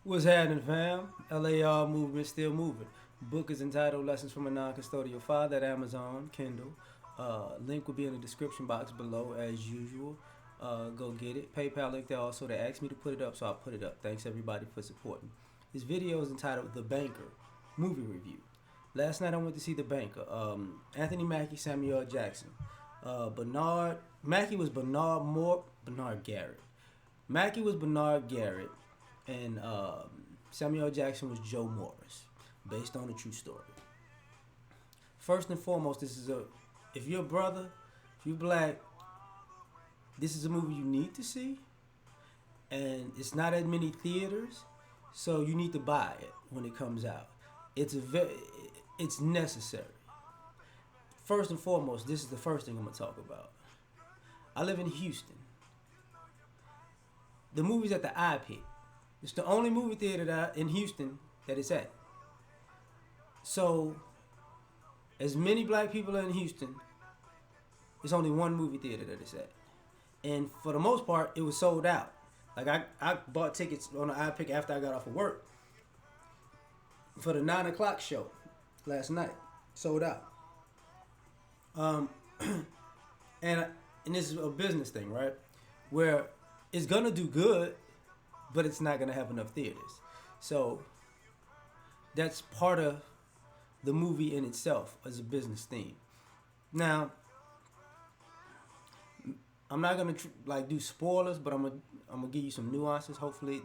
What's happening, fam? L.A.R. movement still moving. Book is entitled Lessons from a Non-Custodial Father at Amazon, Kindle. Link will be in the description box below as usual. Go get it. PayPal link there also. They asked me to put it up, so I'll put it up. Thanks everybody for supporting. This video is entitled The Banker Movie Review. Last night I went to see The Banker. Anthony Mackie, Samuel L. Jackson. Bernard Mackie was Bernard Garrett. Mackie was Bernard Garrett, and Samuel Jackson was Joe Morris, based on a true story. First and foremost, this is a if you're a brother, if you're black, this is a movie you need to see, and it's not at many theaters, so you need to buy it when it comes out. It's necessary. First and foremost, this is the first thing I'm gonna talk about. I live in Houston. The movie's at the iPic. It's the only movie theater in Houston that it's at. So, as many black people are in Houston, it's only one movie theater that it's at. And for the most part, it was sold out. Like I bought tickets on the iPic after I got off of work for the 9 o'clock show last night. Sold out. Um, and and this is a business thing, right? Where it's gonna do good, but it's not gonna have enough theaters. So that's part of the movie in itself as a business theme. Now, I'm not gonna do spoilers, but I'm gonna give you some nuances, hopefully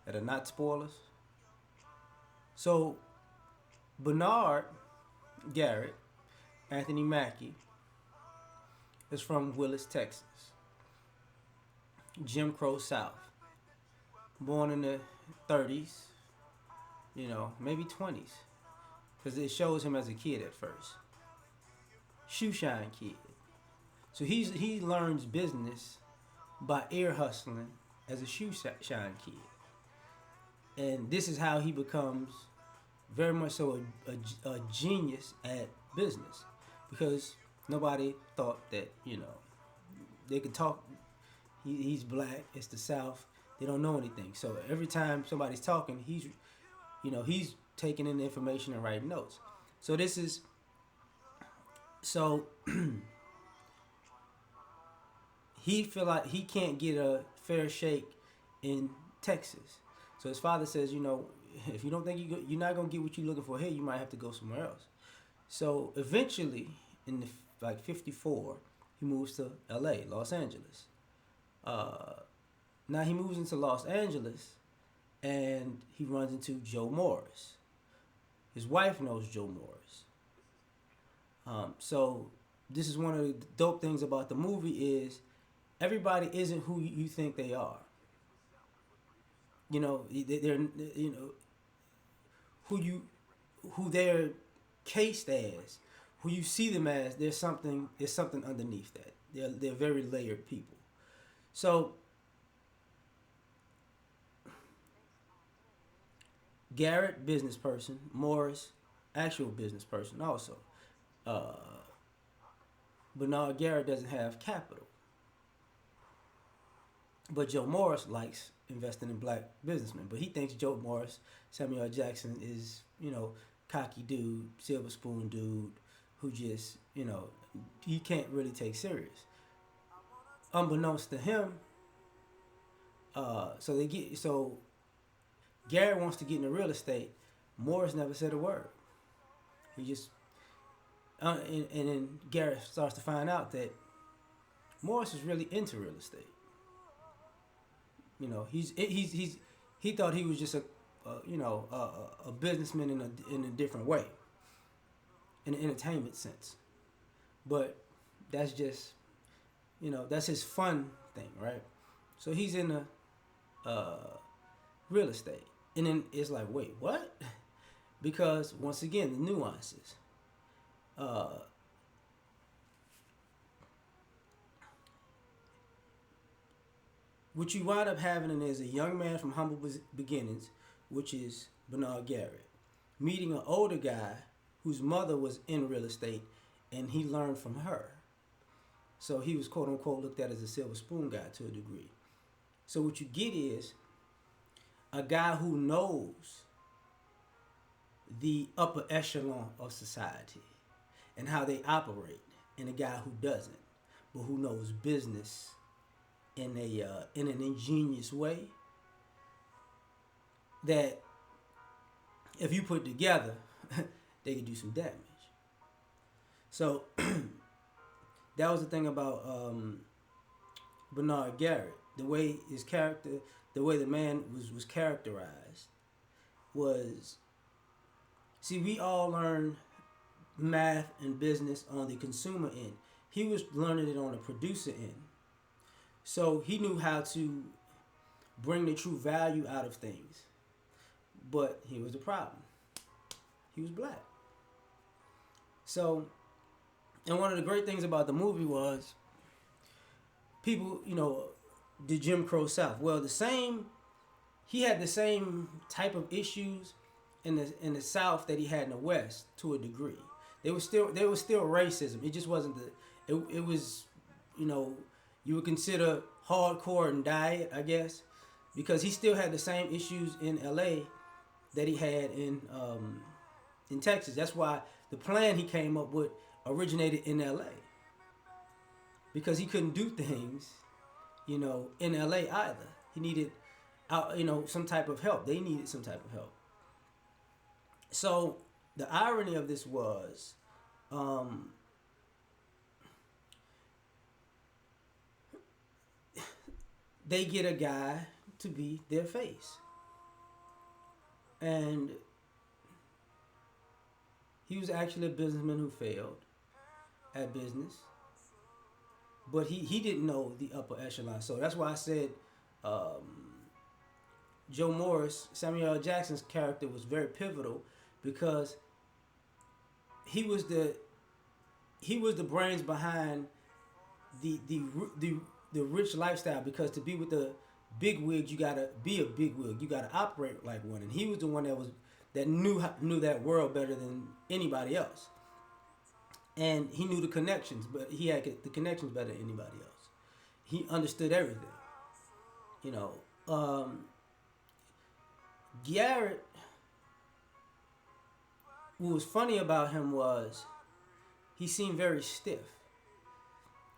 that are not spoilers. So Bernard Garrett, Anthony Mackie, is from Willis, Texas, Jim Crow South. Born in the 30s, maybe 20s, because it shows him as a kid at first. Shoe shine kid. So he learns business by ear hustling as a shoe shine kid, and this is how he becomes very much so a genius at business, because nobody thought that they could talk. He's black. It's the South. They don't know anything. So every time somebody's talking, he's taking in the information and writing notes. So this is so he feel like he can't get a fair shake in Texas. So his father says, if you don't think you're not gonna get what you're looking for here, you might have to go somewhere else. So eventually, in '54, he moves to L.A., Los Angeles. Now he moves into Los Angeles, and he runs into Joe Morris. His wife knows Joe Morris. So this is one of the dope things about the movie is everybody isn't who you think they are. They're who you who they're cased as, who you see them as. There's something underneath that. They're very layered people. So Garrett, business person. Morris, actual business person also. Uh, Bernard Garrett doesn't have capital. But Joe Morris likes investing in black businessmen. But he thinks Joe Morris, Samuel L. Jackson, is, cocky dude, silver spoon dude, who just, he can't really take serious. Unbeknownst to him, so Garrett wants to get into real estate. Morris never said a word. He just and then Garrett starts to find out that Morris is really into real estate. He thought he was just a businessman in a different way, in the entertainment sense. But that's just that's his fun thing, right? So he's in real estate, and then it's like, wait, what? Because once again, the nuances. Uh, what you wind up having is a young man from humble beginnings, which is Bernard Garrett, meeting an older guy whose mother was in real estate, and he learned from her. So he was quote unquote looked at as a silver spoon guy to a degree. So what you get is a guy who knows the upper echelon of society and how they operate, and a guy who doesn't, but who knows business in an ingenious way that if you put together, they could do some damage. So that was the thing about Bernard Garrett. The way his character, the way the man was characterized was. See, we all learn math and business on the consumer end. He was learning it on the producer end. So he knew how to bring the true value out of things. But here was the problem. He was black. So, and one of the great things about the movie was people, the Jim Crow South. Well, he had the same type of issues in the South that he had in the West to a degree. There was still racism. It just wasn't it was, you would consider hardcore and diet, I guess, because he still had the same issues in L.A. that he had in Texas. That's why the plan he came up with originated in L.A. because he couldn't do things, in L.A. either. He needed, some type of help. They needed some type of help. So the irony of this was, they get a guy to be their face. And he was actually a businessman who failed at business. But he didn't know the upper echelon. So that's why I said Joe Morris, Samuel L. Jackson's character was very pivotal because he was the brains behind the rich lifestyle, because to be with the big wigs, you gotta be a big wig. You gotta operate like one. And he was the one that knew that world better than anybody else. And he knew the connections, but he had the connections better than anybody else. He understood everything. Garrett, what was funny about him was he seemed very stiff.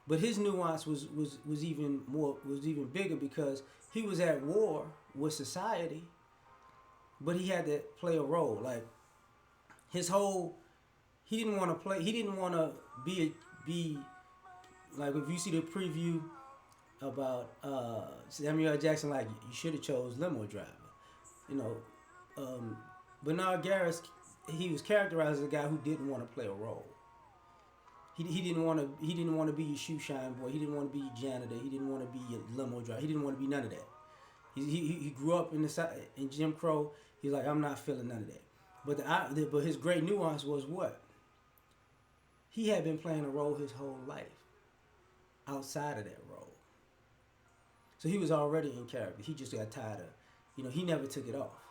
But his nuance was even bigger because he was at war with society, but he had to play a role. Like he didn't want to be like, if you see the preview about Samuel L. Jackson, like, you should have chose limo driver. Bernard Garrett, he was characterized as a guy who didn't want to play a role. He didn't want to be your shoe shine boy. He didn't want to be your janitor. He didn't want to be your limo driver. He didn't want to be none of that. He grew up in Jim Crow. He's like, I'm not feeling none of that. But his great nuance was what? He had been playing a role his whole life outside of that role. So he was already in character. He just got tired of, he never took it off.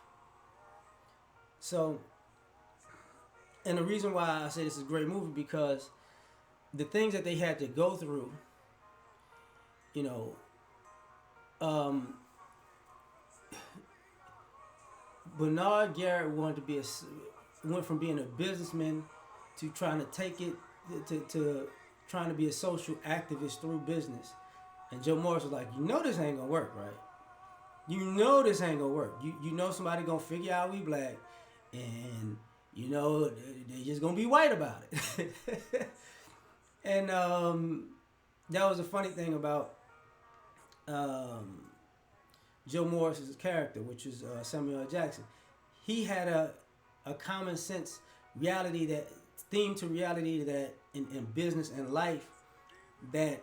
So, and the reason why I say this is a great movie, because the things that they had to go through, Bernard Garrett went from being a businessman to trying to take it to trying to be a social activist through business. And Joe Morris was like, this ain't gonna work, right? This ain't gonna work. Somebody gonna figure out we black, and they just gonna be white about it. And that was a funny thing about Joe Morris's character, which is Samuel L. Jackson. He had a common sense reality to reality that in business and life that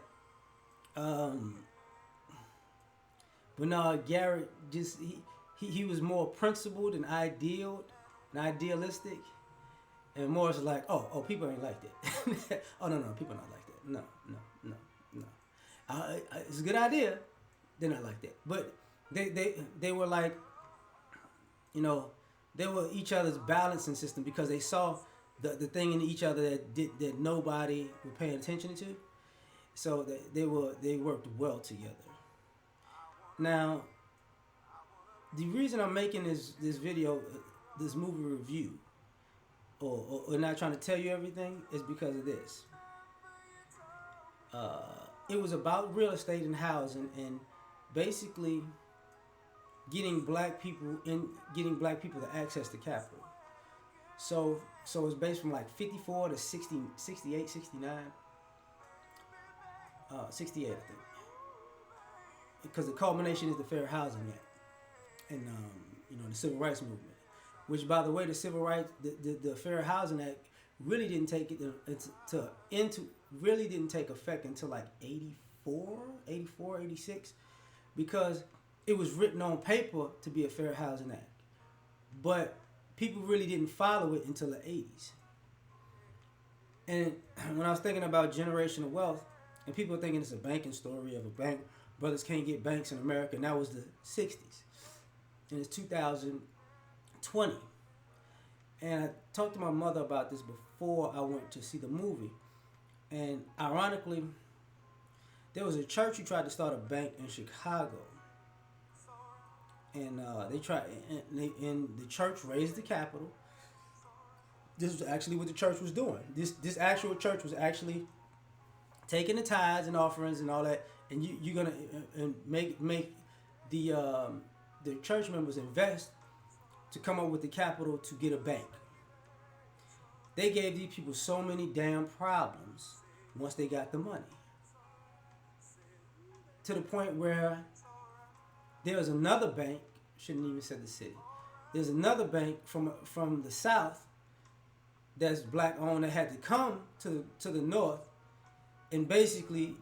Bernard Garrett he was more principled and idealistic. And Morris was like, oh, people ain't like that. Oh, no, people not like that. No. It's a good idea. They're not like that. But they were like, they were each other's balancing system, because they saw the thing in each other that nobody was paying attention to. So they worked well together. Now, the reason I'm making this video, this movie review, or not trying to tell you everything, is because of this. Uh, it was about real estate and housing, and basically getting black people to access the capital. So it's based from like 54 to 60, 68, 69, 68, I think, because the culmination is the Fair Housing Act and the Civil Rights Movement. Which, by the way, the Civil Rights, the Fair Housing Act really didn't take it into really didn't take effect until like 84, 86, because it was written on paper to be a Fair Housing Act, but people really didn't follow it until the 80s. And when I was thinking about generational wealth, and people are thinking it's a banking story of a bank, brothers can't get banks in America, and that was the 60s. And it's 2020. And I talked to my mother about this before I went to see the movie. And ironically, there was a church who tried to start a bank in Chicago. And they tried, and the church raised the capital. This was actually what the church was doing. This actual church was actually taking the tithes and offerings and all that, and you're gonna and make the church members invest to come up with the capital to get a bank. They gave these people so many damn problems once they got the money, to the point where there was another bank. Shouldn't even said the city. There's another bank from the south that's black owned that had to come to the north and basically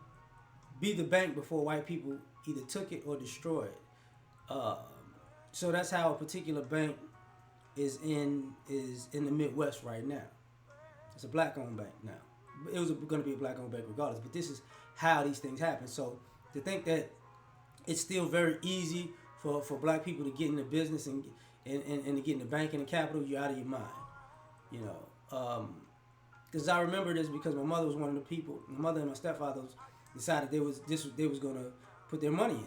be the bank before white people either took it or destroyed it. So that's how a particular bank is in the Midwest right now. It's a black owned bank now. It was going to be a black owned bank regardless, but this is how these things happen. So to think that it's still very easy for black people to get into business and to get into banking and capital, you're out of your mind. You know, because I remember this because my mother was one of the people. My mother and my stepfather decided they was going to put their money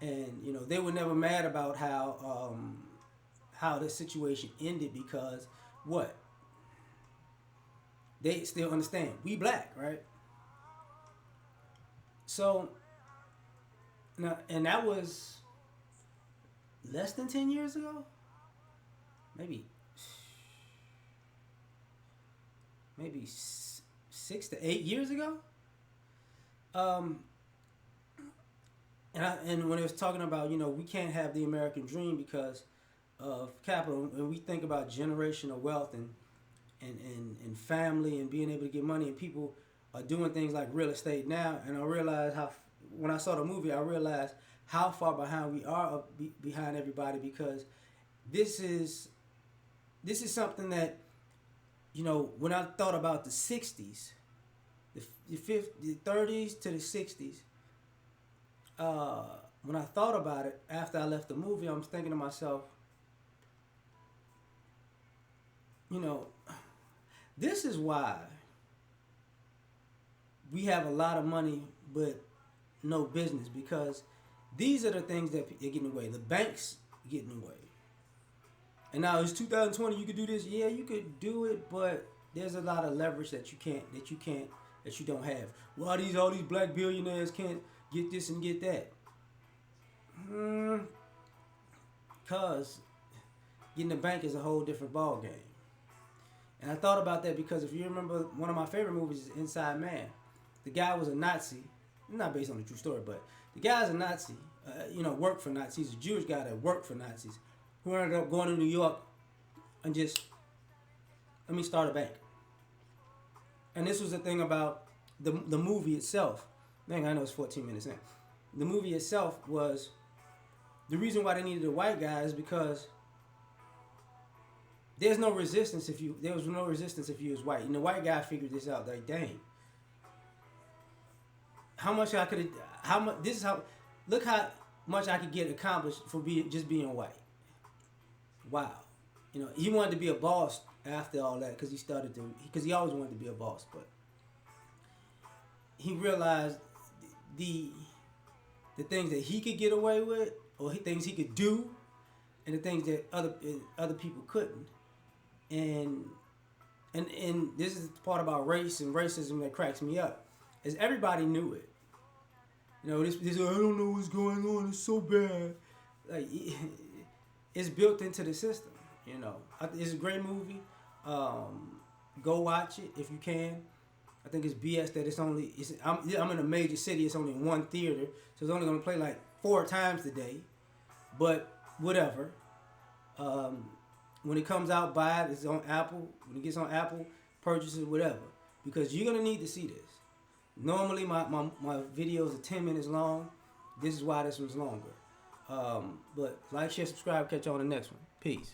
in, and they were never mad about how this situation ended, because what? They still understand we black, right? So now, and that was less than 10 years ago, maybe 6 to 8 years ago. And when it was talking about, we can't have the American dream because of capital, and we think about generational wealth and family and being able to get money, and people are doing things like real estate now. And I realized when I saw the movie, I realized how far behind we are behind everybody, because this is something that, when I thought about the 60s, the 30s to the 60s, when I thought about it after I left the movie, I'm thinking to myself, this is why we have a lot of money but no business, because these are the things that are getting away. The banks getting away. And now it's 2020. You could do this. Yeah, you could do it, but there's a lot of leverage that you don't have. Why all these black billionaires can't get this and get that? Because getting a bank is a whole different ball game. And I thought about that because if you remember, one of my favorite movies is Inside Man. The guy was a Nazi. Not based on a true story, but the guy's a Nazi. Worked for Nazis. He's a Jewish guy that worked for Nazis, who ended up going to New York and just, let me start a bank. And this was the thing about the movie itself. Man, I know it's 14 minutes now. The movie itself was, the reason why they needed a white guy is because there was no resistance if you was white. And the white guy figured this out. Like, dang, look how much I could get accomplished for just being white. Wow. He wanted to be a boss after all that, because he always wanted to be a boss, but he realized the things that he could get away with or things he could do, and the things that other people couldn't. And and this is the part about race and racism that cracks me up, is everybody knew it. You know, this I don't know what's going on. It's so bad. Like it's built into the system. You know, it's a great movie. Go watch it if you can. I think it's BS that I'm in a major city. It's only in one theater, so it's only gonna play like 4 times today. But whatever. When it comes out, buy it. It's on Apple. When it gets on Apple, purchase it, whatever. Because you're gonna need to see this. Normally my videos are 10 minutes long. This is why this one's longer. But like, share, subscribe. Catch you on the next one. Peace.